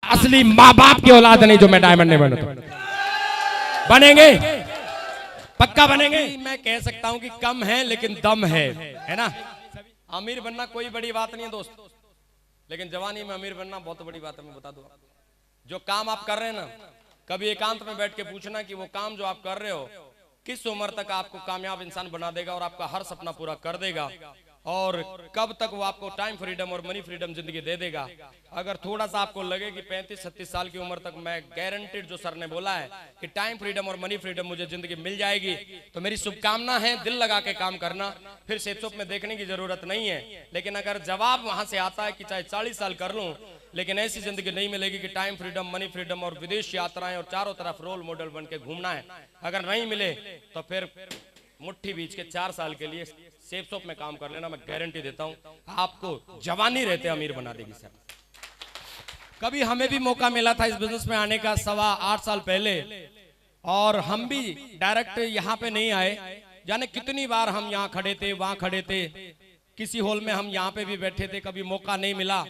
असली माँ बाप की औलाद नहीं जो मैं डायमंड नहीं बनता। बनेंगे, पक्का बनेंगे। मैं कह सकता हूं कि कम है लेकिन दम है ना। अमीर बनना कोई बड़ी बात नहीं है दोस्त, लेकिन जवानी में अमीर बनना बहुत बड़ी बात है। मैं बता दूं, जो काम आप कर रहे हैं ना, कभी एकांत में बैठ के पूछना कि वो काम जो आप कर रहे हो किस उम्र तक आपको कामयाब इंसान बना देगा और आपका हर सपना पूरा कर देगा, और कब तक वो आपको टाइम फ्रीडम और मनी फ्रीडम जिंदगी दे देगा। अगर थोड़ा सा आपको लगे कि 35-36 साल की उम्र तक मैं गारंटीड, जो सर ने बोला है कि टाइम फ्रीडम और मनी फ्रीडम मुझे जिंदगी मिल जाएगी, तो मेरी शुभकामना है, दिल लगा के काम करना, फिर सेप में देखने की जरूरत नहीं है। लेकिन अगर जवाब वहां से आता है कि चाहे 40 साल कर लूं लेकिन ऐसी जिंदगी नहीं मिलेगी कि टाइम फ्रीडम, मनी फ्रीडम और विदेश यात्राएं और चारों तरफ रोल मॉडल बन के घूमना है, अगर नहीं मिले तो फिर मुट्ठी बीच के 4 साल के लिए सेफ शॉप में काम कर लेना। मैं गारंटी देता हूं आपको जवानी रहते अमीर बना देगी सर। कभी हमें भी मौका मिला था इस बिजनेस में आने का 7-8 साल पहले, और हम भी डायरेक्ट यहाँ पे नहीं आए। जाने कितनी बार हम यहाँ खड़े थे, वहां खड़े थे, किसी हॉल में हम यहाँ पे भी बैठे थे, कभी मौका नहीं मिला।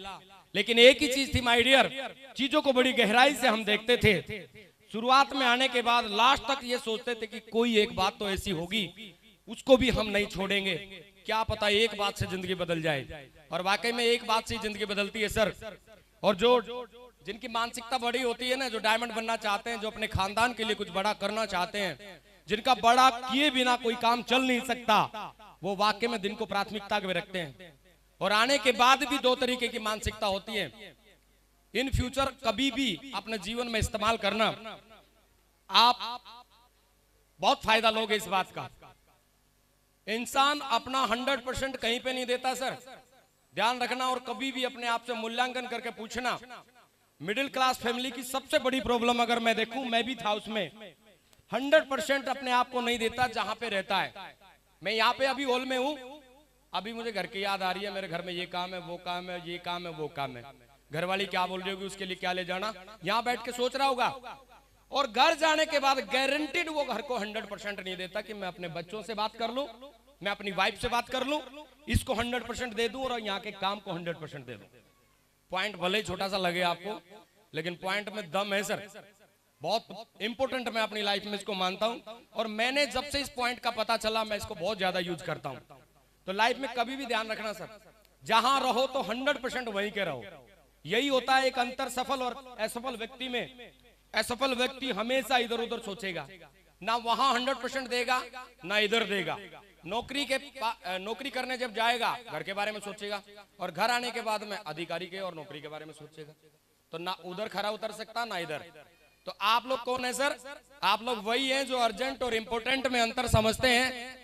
लेकिन एक ही चीज थी माय डियर, चीजों को बड़ी गहराई से हम देखते थे। शुरुआत में आने के बाद लास्ट तक ये सोचते थे कि कोई एक बात तो ऐसी होगी, उसको भी हम नहीं छोड़ेंगे। क्या पता एक बात से जिंदगी बदल जाए, और वाकई में एक बात से जिंदगी बदलती है सर। और जो जिनकी मानसिकता बड़ी होती है ना, जो डायमंड बनना चाहते हैं, जो अपने खानदान के लिए कुछ बड़ा करना चाहते हैं, जिनका बड़ा किए बिना कोई काम चल नहीं सकता, वो वाकई में दिन को प्राथमिकता में रखते हैं। और आने के बाद भी 2 तरीके की मानसिकता होती है। इन फ्यूचर कभी भी अपने जीवन में इस्तेमाल करना, आप बहुत फायदा लोगे इस बात का। इंसान अपना 100% कहीं पे नहीं देता सर, ध्यान रखना। और कभी भी अपने आप से मूल्यांकन करके पूछना। मिडिल क्लास फैमिली की सबसे बड़ी प्रॉब्लम अगर मैं देखूं, मैं भी था उसमें, 100% अपने आप को नहीं देता जहां पे रहता है। मैं यहाँ पे अभी हॉल में हूँ, अभी मुझे घर की याद आ रही है, मेरे घर में ये काम है, वो काम है, ये काम है, वो काम है। घरवाली क्या बोल रही होगी, उसके लिए क्या ले जाना, यहाँ बैठ के सोच रहा होगा। और घर जाने के बाद गारंटीड वो घर को 100% नहीं देता कि मैं अपने बच्चों से बात कर लूं, मैं अपनी वाइफ से बात कर लूं, इसको 100% दे दूं और यहाँ के काम को 100% दे दूं। पॉइंट भले ही छोटा सा लगे आपको, लेकिन पॉइंट में दम है सर, बहुत इंपॉर्टेंट मैं अपनी लाइफ में इसको मानता हूं। और मैंने जब से इस पॉइंट का पता चला, मैं इसको बहुत ज्यादा यूज करता हूं। तो लाइफ में कभी भी ध्यान रखना सर, जहां रहो तो 100% वहीं के रहो। यही होता है एक अंतर सफल और असफल व्यक्ति में। असफल व्यक्ति हमेशा इधर उधर सोचेगा, ना वहां 100% देगा ना इधर देगा। नौकरी करने जब जाएगा घर के बारे में सोचेगा, और घर आने के बाद में अधिकारी के और नौकरी के बारे में सोचेगा। तो ना उधर खरा उतर सकता ना इधर। तो आप लोग कौन है सर? आप लोग वही हैं जो अर्जेंट और इंपोर्टेंट में अंतर समझते हैं,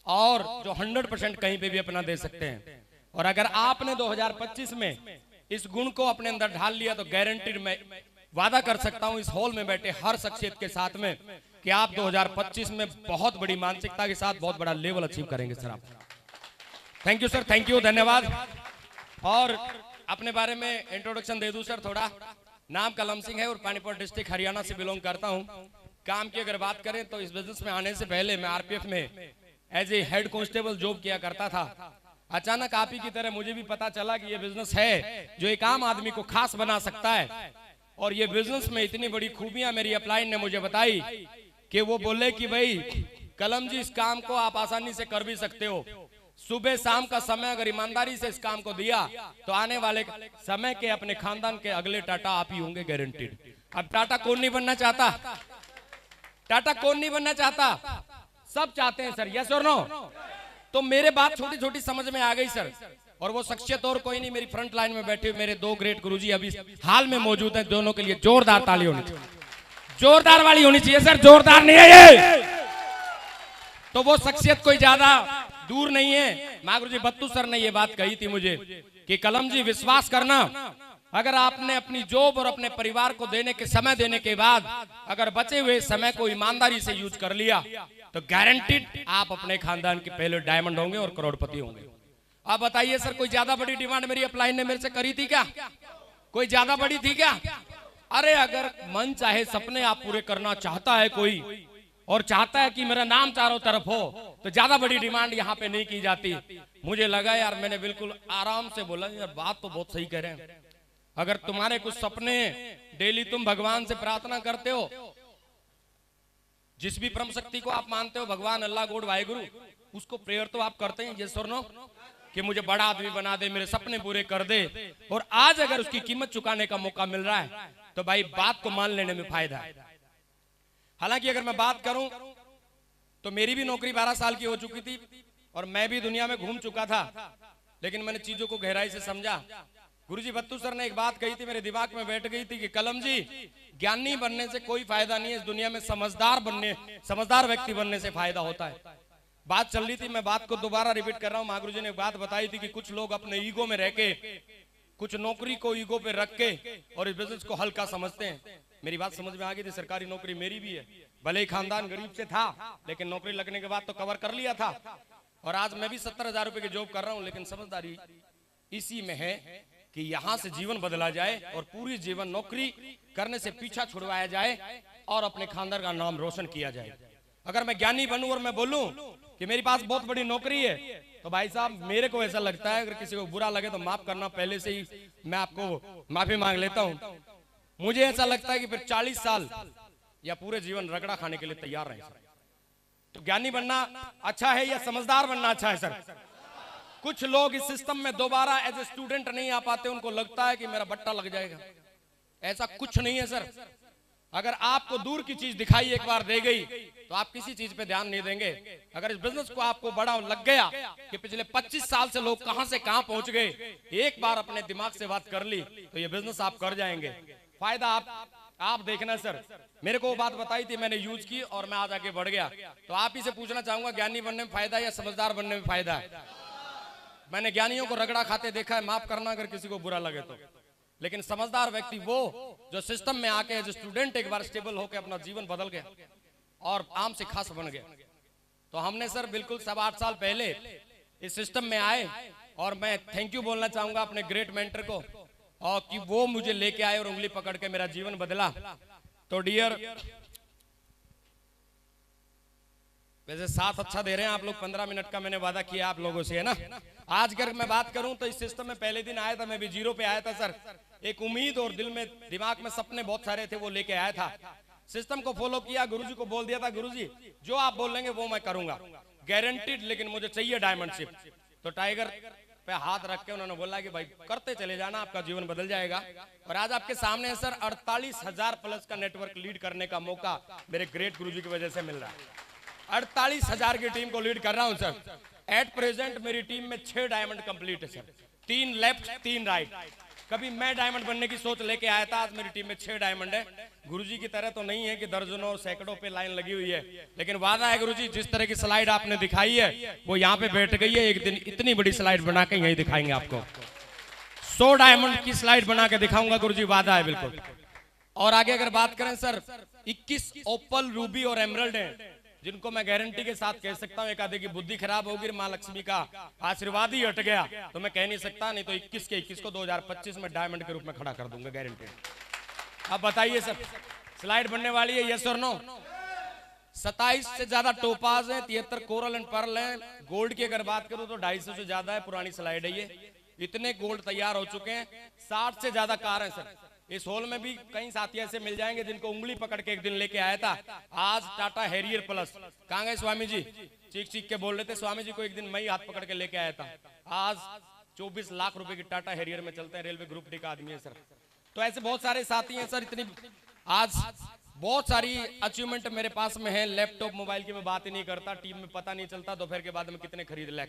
और जो 100% कहीं पे भी अपना दे सकते हैं। और अगर आपने 2025 में इस गुण को अपने अंदर ढाल लिया, तो गारंटीड मैं वादा कर सकता हूं इस हॉल में बैठे हर शख्सियत के साथ में कि आप 2025 में बहुत बड़ी मानसिकता के साथ बहुत बड़ा लेवल अचीव करेंगे सर। आप thank you sir, thank you, धन्यवाद। और अपने बारे में इंट्रोडक्शन दे दूं सर थोड़ा। नाम कलम सिंह है और पानीपत डिस्ट्रिक्ट हरियाणा से बिलोंग करता हूं। काम की अगर बात करें तो इस बिजनेस में आने से पहले मैं आरपीएफ में as a head constable job किया करता था। अचानक आप ही की तरह मुझे भी पता चला कि ये बिजनेस है जो एक आम आदमी को खास बना सकता है। और ये बिजनेस में इतनी बड़ी खूबियां मेरी अपलाइन ने मुझे बताई कि वो बोले कि भाई कलम जी, इस काम को आप आसानी से कर भी सकते हो। सुबह शाम का समय अगर ईमानदारी से इस काम को दिया तो आने वाले समय के अपने खानदान के अगले टाटा आप ही होंगे, गारंटीड। अब टाटा कौन नहीं बनना चाहता? टाटा कौन नहीं बनना चाहता? सब चाहते हैं सर, यस और नो? तो मेरे बात छोटी छोटी समझ में आ गई सर। और वो शख्सियत और कोई नहीं, मेरी फ्रंट लाइन में बैठे हुए मेरे 2 ग्रेट गुरुजी अभी हाल में मौजूद हैं। दोनों के लिए जोरदार ताली होनी चाहिए, जोरदार वाली होनी चाहिए सर, जोरदार नहीं है ये। तो वो शख्सियत कोई ज्यादा दूर नहीं है। माँ गुरुजी बत्तू सर ने ये बात कही थी मुझे कि कलम जी, विश्वास करना, अगर आपने अपनी जॉब और अपने परिवार को देने के समय देने के बाद अगर बचे हुए समय को ईमानदारी से यूज कर लिया तो गारंटीड आप अपने खानदान के पहले डायमंड होंगे और करोड़पति होंगे। आप बताइए सर, कोई ज्यादा बड़ी डिमांड मेरी अपलाइन ने मेरे से करी थी क्या? कोई ज्यादा बड़ी थी क्या? अरे अगर मन चाहे सपने आप पूरे करना चाहता है कोई, और चाहता है कि मेरा नाम चारों तरफ हो, तो ज्यादा बड़ी डिमांड यहाँ पे नहीं की जाती। मुझे लगा यार, मैंने बिल्कुल आराम से बोला, यार बात तो बहुत सही कह रहे हैं। अगर तुम्हारे कुछ सपने डेली तुम भगवान से प्रार्थना करते हो, जिस भी परम शक्ति को आप मानते हो, भगवान, अल्लाह, गॉड, वाहिगुरु, उसको प्रेयर तो आप करते हैं, यस और नो, कि मुझे बड़ा आदमी बना दे, मेरे सपने पूरे कर दे। और आज अगर उसकी कीमत चुकाने का मौका मिल रहा है तो भाई बात को मान लेने में फायदा है। हालांकि अगर मैं बात करूं तो मेरी भी नौकरी 12 साल की हो चुकी थी और मैं भी दुनिया में घूम चुका था, लेकिन मैंने चीजों को गहराई से समझा। गुरुजी बत्तू सर ने एक बात कही थी, मेरे दिमाग में बैठ गई थी कि कलम जी, ज्ञानी बनने से कोई फायदा नहीं है, इस दुनिया में समझदार व्यक्ति बनने से फायदा होता है। बात चल रही थी, मैं बात को दोबारा रिपीट कर रहा हूं। महागुरु जी ने एक बात बताई थी कि कुछ लोग अपने ईगो में रह के, कुछ नौकरी को ईगो पे रख के और इस बिजनेस को हल्का समझते हैं। मेरी बात समझ में आ गई थी, सरकारी नौकरी मेरी भी है, भले ही खानदान गरीब से था, लेकिन नौकरी लगने के बाद तो कवर कर लिया था। और आज मैं भी 70,000 रुपए की जॉब कर रहा हूं, लेकिन समझदारी इसी में है कि यहां से जीवन बदला जाए और पूरी जीवन नौकरी करने से पीछा छुड़वाया जाए और अपने खानदान का नाम रोशन किया जाए। अगर मैं ज्ञानी बनूं और मैं बोलूं कि मेरे पास बहुत बड़ी नौकरी है, तो भाई साहब मेरे को ऐसा लगता है, अगर किसी को बुरा लगे तो माफ करना, पहले से ही मैं आपको माफी मांग लेता हूं। मुझे ऐसा लगता है कि फिर 40 साल या पूरे जीवन रगड़ा खाने के लिए तैयार रहे। तो ज्ञानी बनना अच्छा है या समझदार बनना अच्छा है सर? कुछ लोग इस सिस्टम में दोबारा एज ए स्टूडेंट नहीं आ पाते, उनको लगता है कि मेरा बट्टा लग जाएगा। ऐसा कुछ नहीं है सर। अगर आपको दूर की चीज दिखाई एक बार दे गई तो आप किसी चीज पे ध्यान नहीं देंगे। अगर इस बिजनेस को आपको बड़ा लग गया कि पिछले 25 साल से लोग कहां से कहां पहुंच गए, एक बार अपने दिमाग से बात कर ली तो ये बिजनेस आप कर जाएंगे। फायदा आप देखना सर। मेरे को वो बात बताई थी, मैंने यूज की और मैं आज आगे बढ़ गया। तो आप ही से पूछना चाहूंगा, ज्ञानी बनने में फायदा या समझदार बनने में फायदा है? मैंने ज्ञानियों को रगड़ा खाते देखा है, माफ करना अगर किसी को बुरा लगे तो, लेकिन समझदार व्यक्ति वो जो सिस्टम में आके एज स्टूडेंट एक बार स्टेबल होकर अपना जीवन बदल गया और आम से खास बन गया। तो हमने सर बिल्कुल 7-8 साल पहले इस सिस्टम में आए और मैं थैंक यू बोलना चाहूंगा अपने ग्रेट मेंटर को, और कि वो मुझे लेके आए और उंगली पकड़ के मेरा जीवन बदला। तो डियर, वैसे साथ अच्छा दे रहे हैं आप लोग, 15 मिनट का मैंने वादा किया आप लोगों से, है ना। आज अगर मैं बात करूं तो इस सिस्टम में पहले दिन आया था, मैं भी जीरो पे आया था सर। एक उम्मीद और दिल में, दिमाग में सपने बहुत सारे थे, वो लेके आया था। सिस्टम को फॉलो किया, गुरुजी को बोल दिया था, गुरुजी जो आप बोलेंगे वो मैं करूंगा, गारंटीड, लेकिन मुझे चाहिए डायमंड शिप। तो टाइगर पे हाथ रख के उन्होंने बोला कि भाई करते चले जाना, आपका जीवन बदल जाएगा। और आज आपके सामने है सर 48,000 प्लस का नेटवर्क लीड करने का मौका मेरे ग्रेट गुरुजी की वजह से मिल रहा है। 48,000 की टीम को लीड कर रहा हूं सर। एट प्रेजेंट मेरी टीम में 6 डायमंड कंप्लीट है सर, 3 लेफ्ट 3 राइट। कभी मैं डायमंड बनने की सोच लेके आया था, आज मेरी टीम में 6 डायमंड है। गुरुजी की तरह तो नहीं है कि दर्जनों और सैकड़ों पे लाइन लगी हुई है, लेकिन वादा है गुरुजी, जिस तरह की स्लाइड आपने दिखाई है वो यहाँ पे बैठ गई है। एक दिन इतनी बड़ी स्लाइड बना के यही दिखाएंगे आपको, 100 डायमंड की स्लाइड बना के दिखाऊंगा गुरुजी, वादा है बिल्कुल। और आगे अगर बात करें सर, 21 ओपल, रूबी और एमरल्ड है, जिनको मैं गारंटी के साथ कह सकता हूं, एक आधे की बुद्धि खराब होगी, मां लक्ष्मी का आशीर्वाद ही हट गया तो मैं कह नहीं सकता, नहीं तो 21 के 21 को 2025 में डायमंड के रूप में खड़ा कर दूंगा, गारंटी। अब बताइए सर, स्लाइड बनने वाली है, यस और नो? 27 से ज्यादा टोपाज है, 73 कोरल एंड पर्ल है। गोल्ड की अगर बात करूं तो 250 से ज्यादा है, पुरानी स्लाइड है ये। इतने गोल्ड तैयार हो चुके हैं, 60 से ज्यादा कार है सर। इस हॉल में भी कई साथी ऐसे मिल जाएंगे जिनको उंगली पकड़ के एक दिन लेके आया था। आज टाटा हैरियर प्लस, कहाँ गए स्वामी जी? चीख चीख के बोल रहे थे, स्वामी जी को एक दिन मैं ही हाथ पकड़ के लेके आया था। आज 24 लाख रुपए की टाटा हैरियर में चलते हैं, रेलवे ग्रुप डी का आदमी है सर। तो ऐसे बहुत सारे साथी हैं सर। इतनी आज बहुत सारी अचीवमेंट मेरे पास में है। लैपटॉप मोबाइल की मैं बात ही नहीं करता, टीम में पता नहीं चलता दोपहर के बाद में कितने खरीद ले,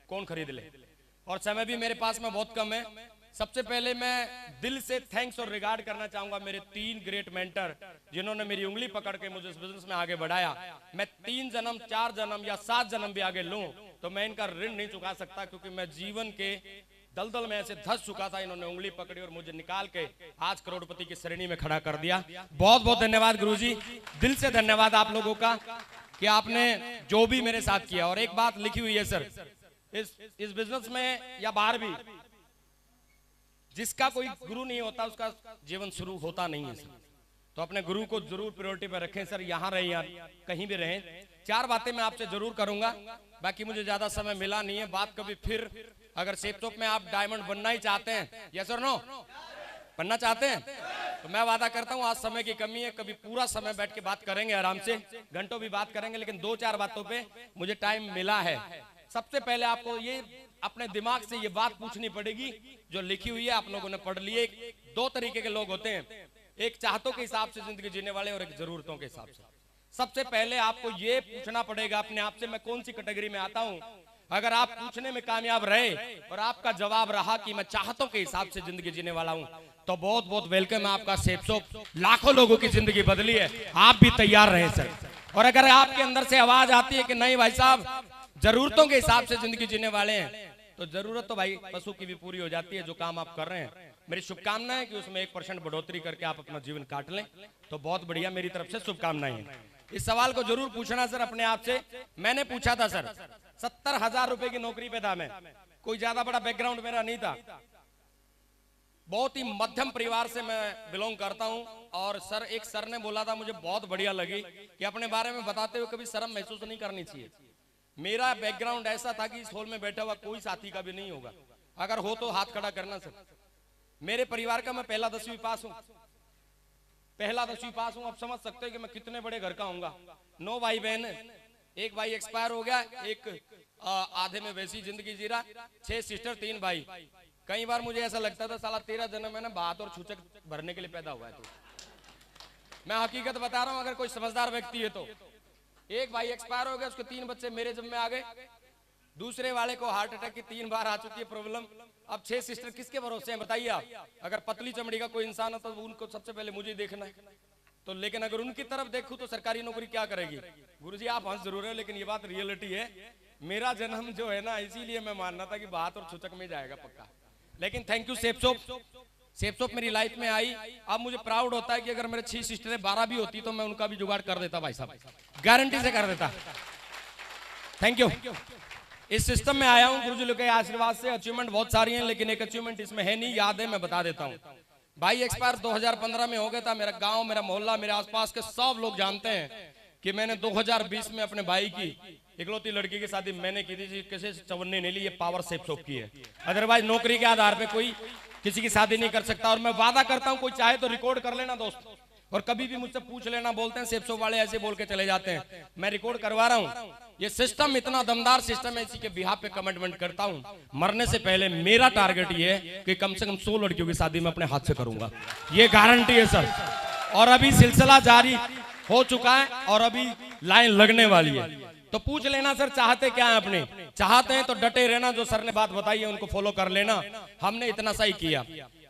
कौन खरीद ले। और समय भी मेरे पास में बहुत कम है। सबसे पहले मैं दिल से थैंक्स और रिगार्ड करना चाहूंगा मेरे 3 ग्रेट मेंटर, जिन्होंने मेरी उंगली पकड़ के मुझे इस बिजनेस में आगे बढ़ाया। मैं 3 जन्म, 4 जन्म या 7 जन्म भी आगे लूं तो मैं इनका ऋण नहीं चुका सकता, क्योंकि मैं जीवन के दलदल में ऐसे धस चुका था, इन्होंने उंगली पकड़ी और मुझे निकाल के आज करोड़पति की श्रेणी में खड़ा कर दिया। बहुत बहुत धन्यवाद गुरुजी, दिल से धन्यवाद आप लोगों का कि आपने जो भी मेरे साथ किया। और एक बात लिखी हुई है सर, इस बिजनेस में या बाहर भी, जिसका कोई गुरु नहीं होता उसका जीवन शुरू होता नहीं है सर। तो अपने गुरु को जरूर प्रायोरिटी पर रखें सर, यहाँ रहे या कहीं भी रहें। 4 बातें मैं आपसे जरूर करूंगा, बाकी मुझे ज्यादा समय मिला नहीं है। बात कभी फिर, अगर सेफ टॉप में आप डायमंड बनना ही चाहते हैं, यस और नो, पढ़ना चाहते हैं तो मैं वादा करता हूं, आज समय की कमी है, कभी पूरा समय बैठ के बात करेंगे आराम से, घंटों भी बात करेंगे, लेकिन 2-4 बातों पे मुझे टाइम मिला है। सबसे पहले आपको ये अपने दिमाग से ये बात पूछनी पड़ेगी जो लिखी हुई है, आप लोगों ने पढ़ ली है। 2 तरीके के लोग होते हैं, एक चाहतों के हिसाब से जिंदगी जीने वाले और एक जरूरतों के हिसाब से। सबसे पहले आपको ये पूछना पड़ेगा अपने आप से, मैं कौन सी कैटेगरी में आता हूं। अगर आप पूछने में कामयाब रहे और आपका जवाब रहा कि मैं चाहतों के हिसाब से जिंदगी जीने वाला हूं, तो बहुत बहुत वेलकम है आपका। सेप्सोप लाखों लोगों की जिंदगी बदली है, आप भी तैयार रहे सर। और अगर आपके अंदर से आवाज आती है कि नहीं भाई साहब, जरूरतों के हिसाब से जिंदगी जीने वाले हैं, तो जरूरत तो भाई पशु की भी पूरी हो जाती है। जो काम आप कर रहे हैं, मेरी शुभकामना है कि उसमें 1% बढ़ोतरी करके आप अपना जीवन काट लें, तो बहुत बढ़िया, मेरी तरफ से शुभकामनाएं हैं। इस सवाल को जरूर पूछना सर अपने आप से। मैंने पूछा था सर, 70,000 रुपए की नौकरी पे था मैं, कोई ज्यादा बड़ा बैकग्राउंड मेरा नहीं था, बहुत ही मध्यम परिवार से मैं बिलोंग करता हूं। और सर, एक सर ने बोला था, मुझे बहुत बढ़िया लगी कि अपने बारे में बताते हुए कभी शर्म महसूस नहीं करनी चाहिए। मेरा बैकग्राउंड ऐसा था कि इस हॉल में बैठा हुआ कोई साथी का भी नहीं होगा, अगर हो तो हाथ खड़ा करना सर। मेरे परिवार का मैं पहला 10वीं पास हूं, पहला 10वीं पास हूं। आप समझ सकते हो कि मैं कितने बड़े घर का हूंगा। 9 भाई बहन, एक भाई एक्सपायर हो गया, एक आधे में वैसी जिंदगी जी रहा, 6 सिस्टर 3 भाई। कई बार मुझे ऐसा लगता था साला 13 जन्म है ना बात और छूचक भरने के लिए पैदा हुआ है। तो मैं हकीकत बता रहा हूं, अगर कोई समझदार व्यक्ति है तो। एक भाई एक्सपायर हो गया, उसके 3 बच्चे मेरे जिम्मे आ गए, दूसरे वाले को हार्ट अटैक की 3 बार आ चुकी है प्रॉब्लम। अब 6 सिस्टर किसके भरोसे हैं बताइए आप। अगर पतली चमड़ी का कोई इंसान हो तो उनको सबसे पहले मुझे देखना है तो, लेकिन अगर उनकी तरफ देखूं तो सरकारी नौकरी क्या करेगी। गुरुजी आप हंस जरूर है, लेकिन ये बात रियलिटी है। मेरा जन्म जो है ना, इसीलिए मैं मानना था कि बात और छुचक में जाएगा पक्का। लेकिन थैंक यू सेप्सोप, सेप्सोप मेरी लाइफ में आई। अब मुझे प्राउड होता है कि अगर मेरे 6 सिस्टरें 12 भी होती तो मैं उनका भी जुगाड़ कर देता भाई साहब, गारंटी से कर देता। Thank you. इस सिस्टम में आया हूं गुरुजी लोग के आशीर्वाद से। अचीवमेंट बहुत सारी हैं, लेकिन एक अचीवमेंट इसमें है नहीं, याद है मैं बता देता हूं। भाई एक्सपायर 2015 में हो गया था। मेरा गांव, मेरा मोहल्ला, मेरे आसपास के सब लोग जानते हैं कि मैंने 2020 में अपने भाई की इकलौती लड़की की शादी मैंने की थी। किसी से चवन्नी नहीं ली, ये पावर सेप्सोप की है। अदरवाइज नौकरी के आधार पे कोई किसी की शादी नहीं कर सकता। और मैं वादा करता हूं, कोई चाहे तो रिकॉर्ड कर लेना दोस्त, और कभी भी मुझसे पूछ लेना। बोलते हैं सेप्सोप वाले ऐसे बोल के चले जाते हैं, मैं रिकॉर्ड करवा रहा हूं। ये सिस्टम इतना दमदार सिस्टम है, इसी के बिहाफ पे कमिटमेंट करता हूं। मरने से पहले मेरा टारगेट ये है कि कम से कम 100 लड़कियों की शादी में अपने हाथ से करूंगा, ये गारंटी है सर। और अभी सिलसिला जारी हो चुका है और अभी लाइन लगने वाली है। तो पूछ लेना सर चाहते क्या है अपने, चाहते हैं तो डटे रहना, जो सर ने बात बताई है उनको फॉलो कर लेना। हमने इतना सही किया।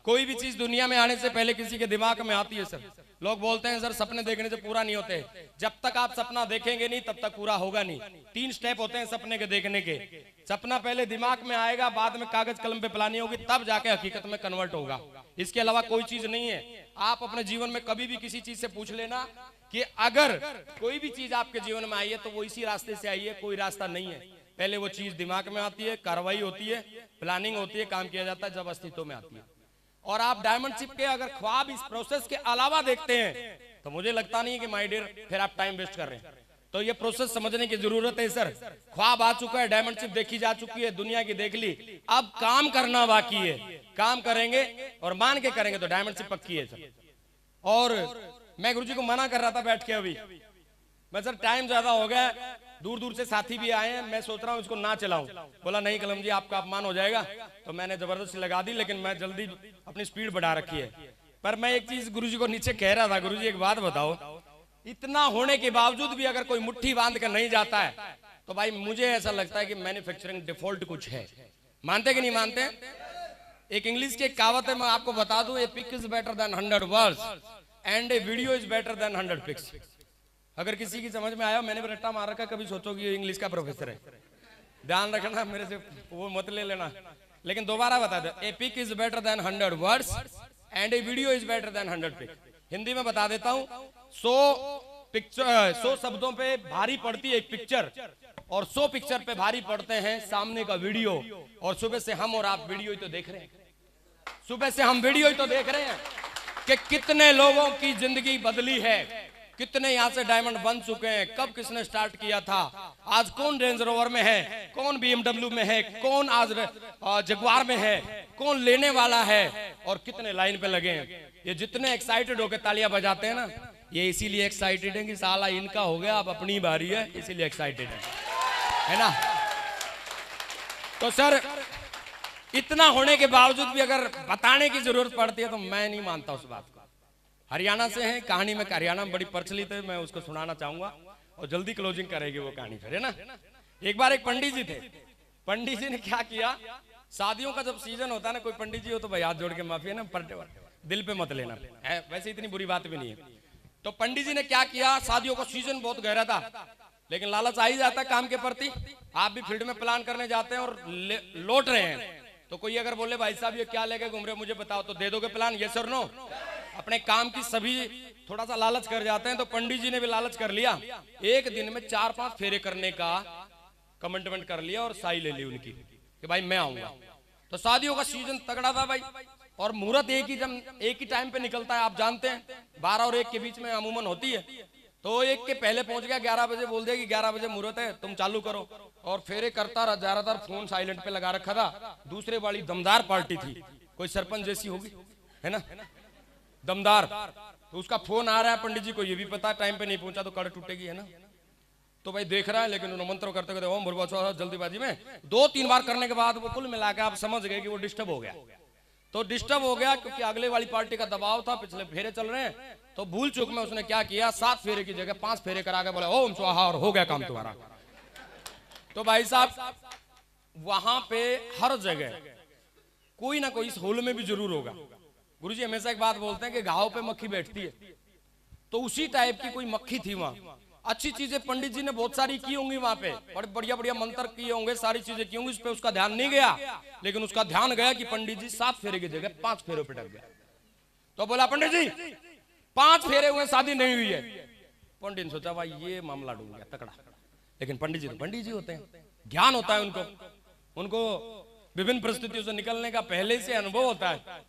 कोई भी चीज दुनिया में आने से पहले किसी के दिमाग में आती है सर। लोग बोलते हैं सर सपने देखने से पूरा नहीं होते। जब तक आप सपना देखेंगे नहीं तब तक पूरा होगा नहीं। 3 स्टेप होते हैं सपने के देखने के। सपना पहले दिमाग में आएगा, बाद में कागज कलम पे प्लानिंग होगी, तब जाके हकीकत में कन्वर्ट होगा। इसके अलावा कोई चीज नहीं है। आप अपने जीवन में कभी भी किसी चीज से पूछ लेना कि अगर कोई भी चीज आपके जीवन में आई है तो वो इसी रास्ते से आई है, कोई रास्ता नहीं है। पहले वो चीज दिमाग में आती है, कार्रवाई होती है, प्लानिंग होती है, काम किया जाता है, जब अस्तित्व में आती है। और आप डायमंडशिप के अगर ख्वाब इस प्रोसेस के अलावा देखते हैं तो मुझे लगता नहीं कि माय डियर फिर आप टाइम वेस्ट कर रहे हैं। तो ये प्रोसेस समझने की जरूरत है सर। ख्वाब आ चुका है, डायमंडशिप देखी जा चुकी है, दुनिया की देख ली, अब काम करना बाकी है। काम करेंगे और मान के करेंगे तो डायमंडशिप पक्की है सर। और मैं गुरुजी को मना कर रहा था बैठ के, अभी मैं सर टाइम ज्यादा हो गया, दूर दूर से साथी भी आए हैं, मैं सोच रहा हूँ इसको ना चलाऊं। बोला नहीं कलम जी आपका अपमान हो जाएगा, तो मैंने जबरदस्ती लगा दी। लेकिन मैं जल्दी अपनी स्पीड बढ़ा रखी है। पर मैं एक चीज गुरुजी को नीचे कह रहा था, गुरुजी एक बात बताओ, इतना होने के बावजूद भी अगर कोई मुट्ठी बांध कर नहीं जाता है तो भाई मुझे ऐसा लगता है कि मैन्युफैक्चरिंग डिफॉल्ट कुछ है। मानते कि नहीं मानते? एक इंग्लिश की कहावत है, मैं आपको बता दूं, a pic is better than 100 words and a video is better than 100 pics. अगर किसी की समझ में आया, मैंने भी रट्टा मार रखा, कभी सोचो कि ये इंग्लिश का प्रोफेसर है, ध्यान रखना, मेरे से वो मत ले लेना। लेकिन दोबारा बता दो, a pic is better than 100 words and a video is better than 100 pics. Hindi में बता देता हूं, 100 शब्दों पे भारी पड़ती है एक पिक्चर, और 100 पिक्चर पे भारी पड़ते हैं सामने का वीडियो। और सुबह से हम और आप वीडियो ही तो देख रहे हैं, सुबह से हम वीडियो ही तो देख रहे हैं कि कितने लोगों की जिंदगी बदली है, कितने यहां से डायमंड बन चुके हैं, कब किसने स्टार्ट किया था, आज कौन रेंज रोवर में है, कौन BMW में है, कौन आज जगुआर में है, कौन लेने वाला है और कितने लाइन पे लगे हैं। ये जितने एक्साइटेड होकर तालियां बजाते हैं ना, ये इसीलिए एक्साइटेड है कि साला इनका हो गया, अब अपनी बारी है, इसीलिए एक्साइटेड है ना। तो सर इतना होने के बावजूद भी अगर बताने की जरूरत पड़ती है तो मैं नहीं मानता उस बात को। हरियाणा से है, कहानी में हरियाणा में बड़ी प्रचलित है, मैं उसको सुनाना चाहूंगा और जल्दी क्लोजिंग करेगी वो कहानी फिर, है ना। एक बार एक पंडित जी थे, पंडित जी ने क्या किया, शादियों का जब सीजन होता है ना, कोई पंडित जी हो तो भाई हाथ जोड़ के माफी है ना, पर दिल पे मत लेना है, वैसे इतनी बुरी बात भी नहीं है। तो पंडित जी ने क्या किया, शादियों का सीजन बहुत गहरा था, लेकिन लालच आ ही जाता है काम के प्रति। आप भी फील्ड में प्लान करने जाते हैं और लौट रहे हैं, तो कोई अगर बोले भाई साहब ये क्या लेके घूम रहे हो मुझे बताओ, तो दे दोगे प्लान, यस और नो। अपने काम की सभी थोड़ा सा लालच कर जाते हैं, तो पंडित जी ने भी लालच कर लिया। एक दिन में 4-5 फेरे करने का कमिटमेंट कर लिया और साई ले ली उनकी कि भाई मैं आऊंगा। तो शादियों का सीजन तगड़ा था भाई, और मुहूर्त एक ही टाइम पे निकलता है, आप जानते हैं 12 और 1 के बीच में अमूमन होती है। तो 1 के पहले पहुंच गया, 11 बजे बोल दिया कि 11 बजे मुहूर्त है, तुम चालू करो। और फेरे करता रहा, ज्यादातर फोन साइलेंट पे लगा रखा था। दूसरे वाली दमदार पार्टी थी, कोई सरपंच जैसी होगी, है ना, दमदार। तो उसका फोन आ रहा है, पंडित जी को ये भी पता है टाइम पे नहीं पहुंचा तो कड़ टूटेगी, है ना। तो भाई देख रहा है, लेकिन उन्होंने मंत्र करते करते ओम भूर्भुवः स्वः जल्दीबाजी में 2-3 बार करने के बाद वो कुल मिलाकर आप समझ गए कि वो डिस्टर्ब हो गया। तो डिस्टर्ब हो गया क्योंकि अगले वाली पार्टी का दबाव था, पिछले फेरे चल रहे हैं। तो भूल चूक में उसने क्या किया, 7 फेरे की जगह 5 फेरे करा के बोला ओम स्वाहा, और हो गया काम तुम्हारा। तो भाई साहब वहां पे हर जगह कोई ना कोई, इस होल में भी जरूर होगा। गुरुजी हमेशा एक बात बोलते हैं कि घाव पे मक्खी बैठती है, तो उसी टाइप की कोई मक्खी थी वहां। अच्छी चीजें पंडित जी ने बहुत सारी की होंगी वहां पे, बड़े बढ़िया बढ़िया मंत्र किए होंगे, सारी चीजें की होंगी, उस पर उसका ध्यान नहीं गया। लेकिन उसका ध्यान गया कि पंडित जी 7 फेरे की जगह 5 फेरों पे टक गया। तो बोला पंडित जी 5 फेरे हुए, शादी नहीं हुई है। पंडित ने सोचा भाई ये मामला डूब गया तकड़ा, लेकिन पंडित जी तो पंडित जी होते हैं, ज्ञान होता है उनको विभिन्न परिस्थितियों से निकलने का पहले से अनुभव होता है।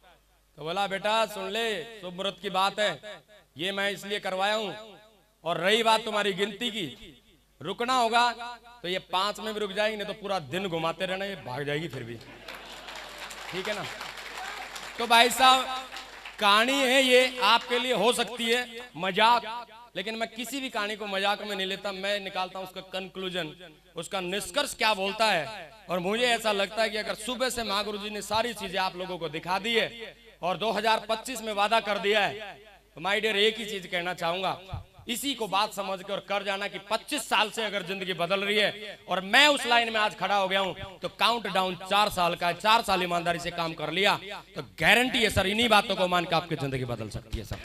तो बोला बेटा सुन ले, शुभ मुहूर्त की बात है, ये मैं इसलिए करवाया हूं, और रही बात तुम्हारी गिनती की, रुकना होगा तो ये 5 में भी रुक जाएगी, नहीं तो पूरा दिन घुमाते रहना, ये भाग जाएगी फिर भी, ठीक है ना। तो भाई साहब कहानी है ये, आपके लिए हो सकती है मजाक, लेकिन मैं किसी भी कहानी को मजाक में नहीं लेता, मैं निकालता हूं उसका कंक्लूजन, उसका निष्कर्ष क्या बोलता है। और मुझे ऐसा लगता है कि अगर सुबह से महागुरु जी ने सारी चीजें आप लोगों को दिखा दी है और 2025 में वादा कर दिया है, तो माय डियर एक ही चीज कहना चाहूंगा, इसी को बात समझ के और कर जाना कि 25 साल से अगर जिंदगी बदल रही है और मैं उस लाइन में आज खड़ा हो गया हूं, तो काउंट डाउन 4 साल का है, 4 साल ईमानदारी से काम कर लिया तो गारंटी है सर, इन्हीं बातों को मान के आपकी जिंदगी बदल सकती है सर।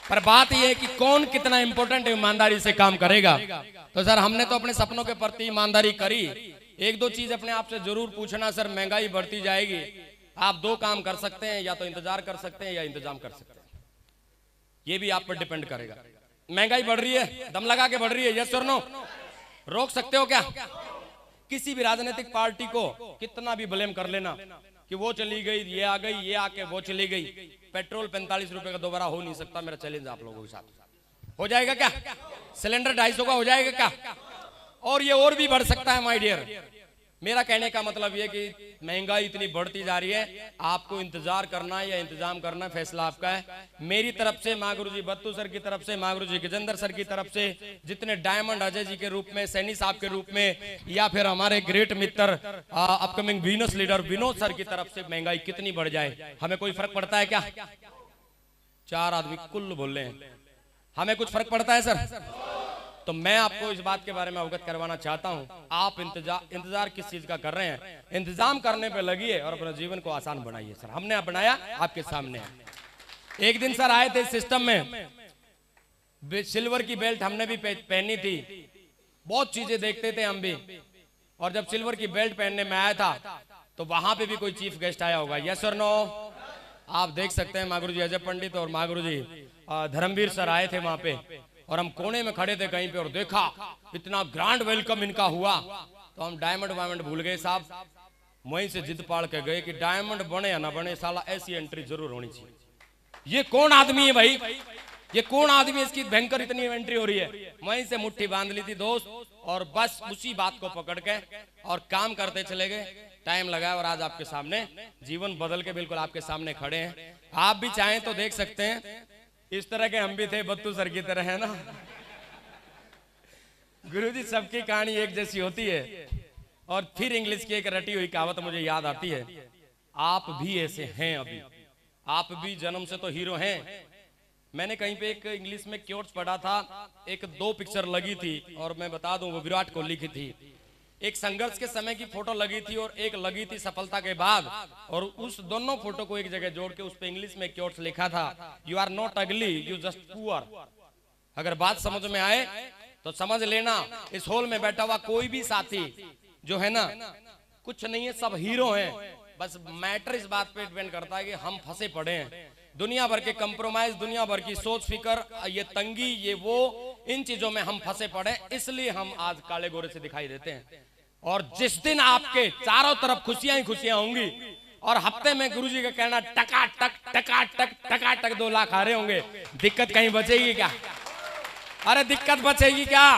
पर बात यह है कि कौन कितना इंपॉर्टेंट ईमानदारी से काम करेगा। तो सर हमने तो अपने सपनों के प्रति ईमानदारी करी। 1-2 चीज अपने आप से जरूर पूछना, सर महंगाई बढ़ती जाएगी, आप 2 काम कर सकते हैं, या तो इंतजार कर सकते हैं या इंतजाम कर सकते हैं, ये भी आप पर डिपेंड करेगा। महंगाई बढ़ रही है, दम लगा के बढ़ रही है, यस और नो, रोक सकते हो क्या? किसी भी राजनीतिक पार्टी को कितना भी ब्लेम कर लेना कि वो चली गई, ये आ गई, ये आके वो चली गई, पेट्रोल 45 रुपए का दोबारा हो नहीं सकता। मेरा चैलेंज आप लोगों के साथ, हो जाएगा क्या? सिलेंडर 250 का हो जाएगा क्या? और ये और भी बढ़ सकता है माय डियर। मेरा कहने का मतलब ये कि महंगाई इतनी बढ़ती जा रही है, आपको इंतजार करना है या इंतजाम करना है, फैसला आपका है। मेरी तरफ से महागुरु जी बत्तू सर की तरफ से, महागुरु जी गजेंद्र सर की तरफ से, जितने डायमंड अजय जी के रूप में, सैनी साहब के रूप में, या फिर हमारे ग्रेट मित्र upcoming Venus leader Vinod sir की तरफ से, महंगाई कितनी बढ़ जाए हमें कोई फर्क पड़ता है क्या? 4 आदमी कुल बोल रहे हैं, हमें कुछ फर्क पड़ता है सर? तो मैं आपको इस बात के बारे में अवगत करवाना चाहता हूं, आप इंतजार किस चीज का कर रहे हैं? इंतजाम करने पे लगिए और अपने जीवन को आसान बनाइए। सर हमने बनाया, आपके सामने है। एक दिन सर आए थे सिस्टम में, सिल्वर की बेल्ट हमने भी पहनी थी, बहुत चीजें देखते थे हम भी, और जब सिल्वर की बेल्ट पहनने में आया था तो वहां पे भी कोई चीफ गेस्ट आया होगा, यस और नो? आप देख सकते हैं महागुरु जी अजय पंडित और महागुरु जी धर्मवीर सर आए थे वहां पे, और हम कोने में खड़े थे कहीं पे, और देखा इतना ग्रैंड वेलकम इनका हुआ, तो हम डायमंड वायमंड भूल गए साहब। वहीं से जिद पाड़ के गए कि डायमंड बने या ना बने, साला ऐसी एंट्री जरूर होनी चाहिए। ये कौन आदमी है भाई, ये कौन आदमी है, इसकी भयंकर इतनी एंट्री हो रही है। वहीं से मुट्ठी बांध ली थी दोस्त, और बस उसी बात को पकड़ के और काम करते चले गए। टाइम लगा और आज आपके सामने जीवन बदल के बिल्कुल आपके सामने खड़े हैं। आप भी चाहें तो देख सकते हैं, इस तरह के हम भी थे, बत्तू सर की तरह, है ना। गुरुजी सबकी कहानी एक जैसी होती है। और फिर इंग्लिश की एक रटी हुई कहावत मुझे याद आती है, आप भी ऐसे हैं, अभी आप भी जन्म से तो हीरो हैं। मैंने कहीं पे एक इंग्लिश में क्योट्स पढ़ा था, एक 2 पिक्चर लगी थी और मैं बता दूं वो विराट कोहली की थी। एक संघर्ष के समय की फोटो लगी थी और एक लगी थी सफलता के बाद, और उस दोनों फोटो को एक जगह जोड़ के उस पे इंग्लिश में क्योट्स लिखा था, यू आर नॉट अगली, यू जस्ट पुअर। अगर बात समझ में आए तो समझ लेना, इस हॉल में बैठा हुआ कोई भी साथी जो है ना, कुछ नहीं है, सब हीरो हैं। बस मैटर इस बात पे डिपेंड करता है कि हम फंसे पड़े हैं। दुनिया भर के कंप्रोमाइज, दुनिया भर की सोच फिकर, ये तंगी, ये वो, इन चीजों में हम फंसे पड़े, इसलिए हम आज काले गोरे से दिखाई देते हैं। और जिस दिन आपके चारों तरफ खुशियां ही खुशियां होंगी और हफ्ते में गुरुजी का कहना टका टक 2 लाख आ रहे होंगे, दिक्कत कहीं बचेगी क्या? अरे दिक्कत बचेगी क्या?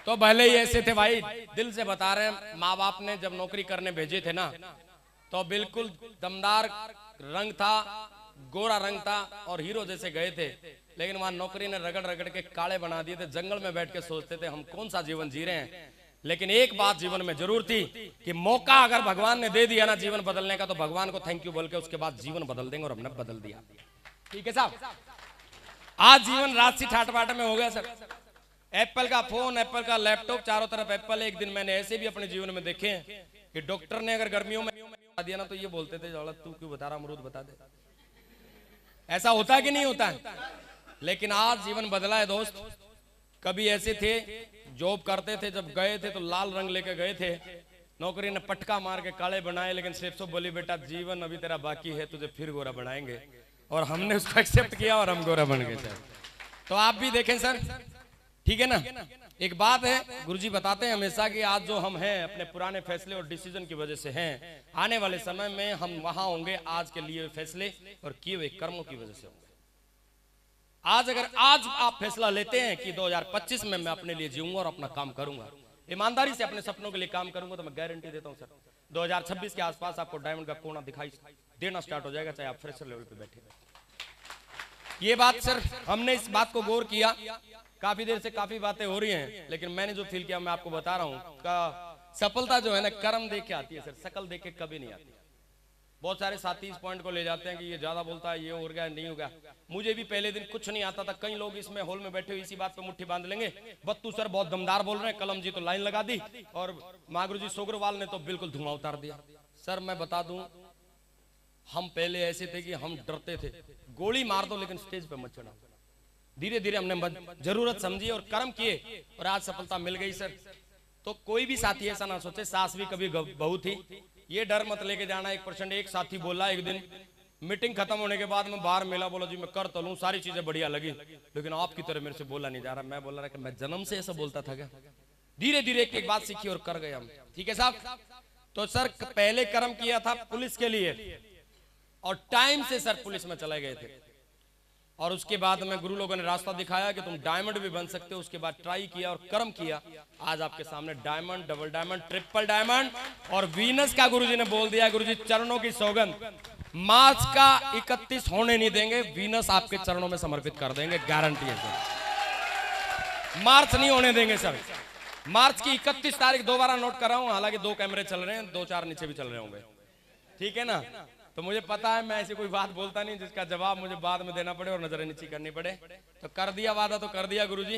तो भले ही ऐसे थे भाई, दिल से बता रहे हैं, माँ बाप ने जब नौकरी करने भेजे थे ना, तो बिल्कुल दमदार रंग था, गोरा रंग था और हीरो जैसे गए थे, लेकिन वहां नौकरी ने रगड़ रगड़ के काले बना दिए थे। जंगल में बैठ के सोचते थे हम कौन सा जीवन जी रहे हैं। लेकिन एक बात जीवन में जरूर थी कि मौका अगर भगवान ने दे दिया ना जीवन बदलने का, तो भगवान को थैंक यू बोल के उसके बाद जीवन बदल देंगे, और हमने बदल दिया। ठीक है साहब, आज जीवन राजसी ठाट बाट में हो गया सर। एप्पल का फोन, एप्पल का लैपटॉप, चारों तरफ एप्पल है। एक दिन मैंने ऐसे भी अपने जीवन में देखे हैं कि डॉक्टर ने अगर गर्मियों में दिया ना, तो ये बोलते थे तू क्यों बता रहा, अमरूद बता दे। ऐसा होता है कि नहीं होता है? लेकिन आज जीवन बदला है दोस्त। कभी ऐसे थे, जॉब करते थे, जब गए थे तो लाल रंग लेके गए थे, नौकरी ने पटका मार के काले बनाए, लेकिन सेठ बोली बेटा जीवन अभी तेरा बाकी है, तुझे फिर गोरा बनाएंगे। और हमने उसको एक्सेप्ट किया और हम गोरा बन गए सर। तो आप भी देखें सर, ठीक है ना। एक बात है, गुरुजी बताते हैं हमेशा कि आज जो हम हैं अपने पुराने फैसले और डिसीजन की वजह से हैं, आने वाले समय में हम वहां होंगे आज के लिए फैसले और किए हुए कर्मों की वजह से होंगे। आज अगर आज आप फैसला लेते हैं कि 2025 में मैं अपने लिए जीऊंगा और अपना काम करूंगा, ईमानदारी से अपने सपनों के लिए काम करूंगा, तो मैं गारंटी देता हूं सर 2026 के आसपास आपको डायमंड का कोना दिखाई देना स्टार्ट हो जाएगा, चाहे आप फ्रेशर लेवल पे बैठे। ये बात सर, हमने इस बात को गौर किया, काफी देर से काफी बातें हो रही हैं, लेकिन मैंने जो फील किया मैं आपको बता रहा हूं का सफलता जो है ना, कर्म देख के आती है सर, शकल देख के कभी नहीं आती। बहुत सारे साथी इस पॉइंट को ले जाते हैं कि ये ज्यादा बोलता है, ये हो गया नहीं होगा। मुझे भी पहले दिन कुछ नहीं आता था। कई लोग इसमें हॉल में बैठे हुए इसी बात पे मुट्ठी बांध लेंगे, बत्तू सर बहुत दमदार बोल रहे हैं, कलम जी तो लाइन लगा दी, और मागरू जी सोगरवाल ने तो बिल्कुल धुआं उतार दिया। सर मैं बता दूं, हम पहले ऐसे थे कि हम डरते थे, गोली मार दो लेकिन स्टेज पे मत चढ़ा। धीरे धीरे हमने जरूरत समझी और कर्म किए और आज सफलता मिल गई सर। तो कोई भी साथी ऐसा ना सोचे सास भी कभी बहू थी, ये डर मत लेके जाना। 1% एक साथी बोला एक दिन मीटिंग खत्म होने के बाद, मैं बाहर मिला, बोला जी मैं कर तो लूं, सारी चीजें बढ़िया लगी, लेकिन आपकी तरह मेरे से बोला नहीं जा रहा। मैं बोल रहा कि मैं जन्म से ऐसा बोलता था क्या? धीरे धीरे एक एक बात सीखी और कर गए हम। ठीक है साहब। तो सर पहले कर्म किया था पुलिस के लिए और टाइम से सर पुलिस में चले गए थे, और उसके बाद में गुरु लोगों ने रास्ता दिखाया कि तुम डायमंड भी बन सकते हो। उसके बाद ट्राई किया और कर्म किया, आज आपके सामने diamond, double diamond, triple diamond और वीनस का गुरुजी ने बोल दिया, गुरुजी चरणों की सौगंध, मार्च का 31 होने नहीं देंगे, वीनस आपके चरणों में समर्पित कर देंगे, गारंटी है सर। मार्च नहीं होने देंगे सर। मार्च की 31 तारीख दोबारा नोट कर रहा हूं, हालांकि 2 कैमरे चल रहे हैं, 2-4 नीचे भी चल रहे होंगे, ठीक है ना। तो मुझे पता है मैं ऐसी कोई बात बोलता नहीं जिसका जवाब मुझे बाद में देना पड़े और नजर नीची करनी पड़े। तो कर दिया वादा तो कर दिया गुरुजी,